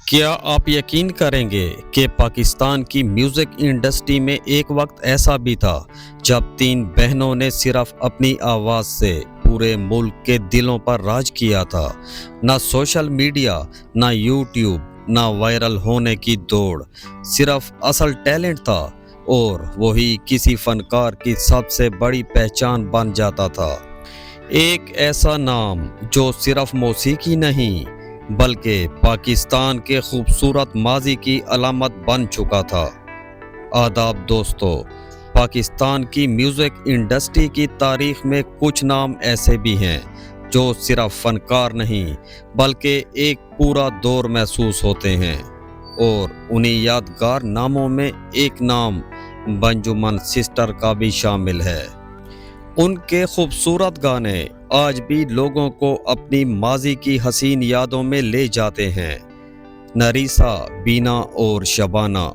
کیا آپ یقین کریں گے کہ پاکستان کی میوزک انڈسٹری میں ایک وقت ایسا بھی تھا جب تین بہنوں نے صرف اپنی آواز سے پورے ملک کے دلوں پر راج کیا تھا۔ نہ سوشل میڈیا، نہ یوٹیوب، نہ وائرل ہونے کی دوڑ، صرف اصل ٹیلنٹ تھا اور وہی کسی فنکار کی سب سے بڑی پہچان بن جاتا تھا۔ ایک ایسا نام جو صرف موسیقی نہیں بلکہ پاکستان کے خوبصورت ماضی کی علامت بن چکا تھا۔ آداب دوستو، پاکستان کی میوزک انڈسٹری کی تاریخ میں کچھ نام ایسے بھی ہیں جو صرف فنکار نہیں بلکہ ایک پورا دور محسوس ہوتے ہیں، اور انہیں یادگار ناموں میں ایک نام بنجمن سسٹر کا بھی شامل ہے۔ ان کے خوبصورت گانے آج بھی لوگوں کو اپنی ماضی کی حسین یادوں میں لے جاتے ہیں۔ نریسا، بینا اور شبانہ،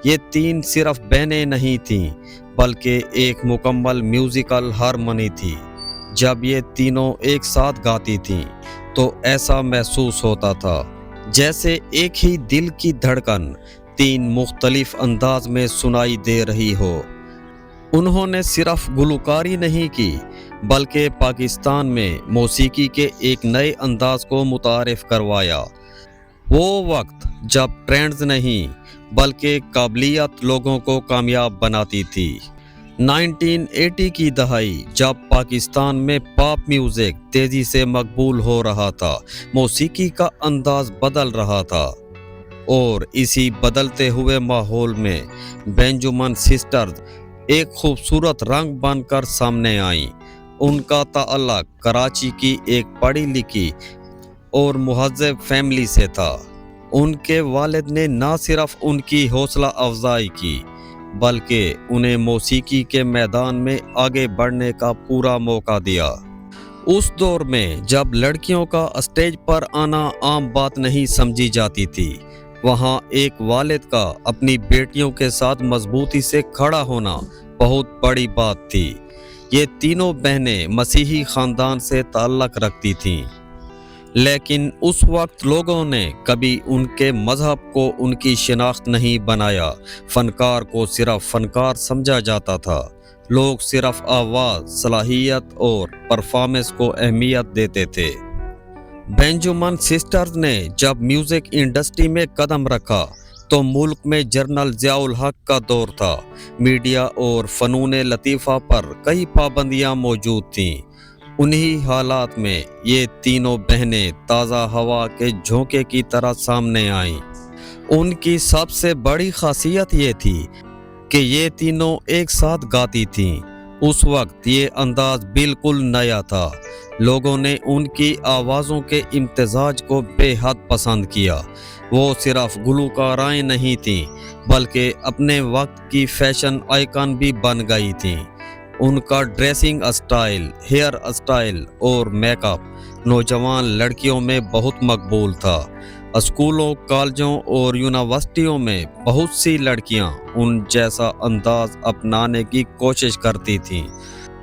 یہ تین صرف بہنیں نہیں تھیں بلکہ ایک مکمل میوزیکل ہارمونی تھی۔ جب یہ تینوں ایک ساتھ گاتی تھیں تو ایسا محسوس ہوتا تھا جیسے ایک ہی دل کی دھڑکن تین مختلف انداز میں سنائی دے رہی ہو۔ انہوں نے صرف گلوکاری نہیں کی بلکہ پاکستان میں موسیقی کے ایک نئے انداز کو متعارف کروایا۔ وہ وقت جب ٹرینڈز نہیں بلکہ قابلیت لوگوں کو کامیاب بناتی تھی۔ 1980 کی دہائی جب پاکستان میں پاپ میوزک تیزی سے مقبول ہو رہا تھا، موسیقی کا انداز بدل رہا تھا، اور اسی بدلتے ہوئے ماحول میں بنجمن سسٹرز ایک خوبصورت رنگ بن کر سامنے آئیں۔ ان کا تعلق کراچی کی ایک پڑھی لکھی اور مہذب فیملی سے تھا۔ ان کے والد نے نہ صرف ان کی حوصلہ افزائی کی بلکہ انہیں موسیقی کے میدان میں آگے بڑھنے کا پورا موقع دیا۔ اس دور میں جب لڑکیوں کا اسٹیج پر آنا عام بات نہیں سمجھی جاتی تھی، وہاں ایک والد کا اپنی بیٹیوں کے ساتھ مضبوطی سے کھڑا ہونا بہت بڑی بات تھی۔ یہ تینوں بہنیں مسیحی خاندان سے تعلق رکھتی تھیں، لیکن اس وقت لوگوں نے کبھی ان کے مذہب کو ان کی شناخت نہیں بنایا۔ فنکار کو صرف فنکار سمجھا جاتا تھا۔ لوگ صرف آواز، صلاحیت اور پرفارمنس کو اہمیت دیتے تھے۔ بنجمن سسٹرز نے جب میوزک انڈسٹری میں قدم رکھا تو ملک میں جنرل ضیاء الحق کا دور تھا۔ میڈیا اور فنون لطیفہ پر کئی پابندیاں موجود تھیں۔ انہی حالات میں یہ تینوں بہنیں تازہ ہوا کے جھونکے کی طرح سامنے آئیں۔ ان کی سب سے بڑی خاصیت یہ تھی کہ یہ تینوں ایک ساتھ گاتی تھیں۔ اس وقت یہ انداز بالکل نیا تھا۔ لوگوں نے ان کی آوازوں کے امتزاج کو بے حد پسند کیا۔ وہ صرف گلوکارائیں نہیں تھیں بلکہ اپنے وقت کی فیشن آئیکن بھی بن گئی تھیں۔ ان کا ڈریسنگ اسٹائل، ہیئر اسٹائل اور میک اپ نوجوان لڑکیوں میں بہت مقبول تھا۔ اسکولوں، کالجوں اور یونیورسٹیوں میں بہت سی لڑکیاں ان جیسا انداز اپنانے کی کوشش کرتی تھیں۔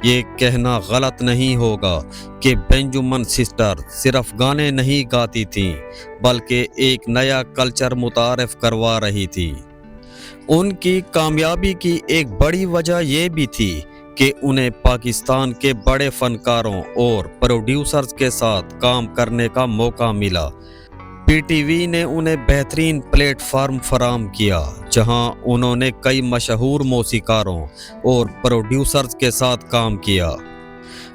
یہ کہنا غلط نہیں ہوگا کہ بنجمن سسٹر صرف گانے نہیں گاتی تھیں بلکہ ایک نیا کلچر متعارف کروا رہی تھی۔ ان کی کامیابی کی ایک بڑی وجہ یہ بھی تھی کہ انہیں پاکستان کے بڑے فنکاروں اور پروڈیوسرز کے ساتھ کام کرنے کا موقع ملا۔ پی ٹی وی نے انہیں بہترین پلیٹ فارم فراہم کیا جہاں انہوں نے کئی مشہور موسیقاروں اور پروڈیوسرز کے ساتھ کام کیا۔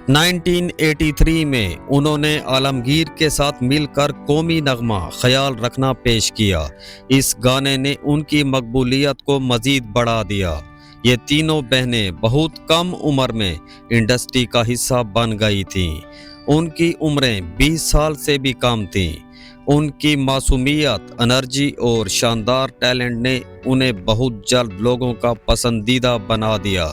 1983 میں انہوں نے عالمگیر کے ساتھ مل کر قومی نغمہ خیال رکھنا پیش کیا۔ اس گانے نے ان کی مقبولیت کو مزید بڑھا دیا۔ یہ تینوں بہنیں بہت کم عمر میں انڈسٹری کا حصہ بن گئی تھیں۔ ان کی عمریں 20 سال سے بھی کم تھیں۔ ان کی معصومیت، انرجی اور شاندار ٹیلنٹ نے انہیں بہت جلد لوگوں کا پسندیدہ بنا دیا۔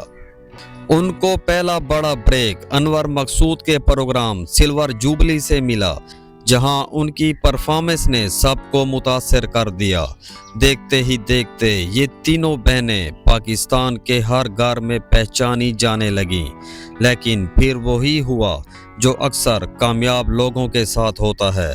ان کو پہلا بڑا بریک انور مقصود کے پروگرام سلور جوبلی سے ملا، جہاں ان کی پرفارمنس نے سب کو متاثر کر دیا۔ دیکھتے ہی دیکھتے یہ تینوں بہنیں پاکستان کے ہر گھر میں پہچانی جانے لگیں۔ لیکن پھر وہی ہوا جو اکثر کامیاب لوگوں کے ساتھ ہوتا ہے۔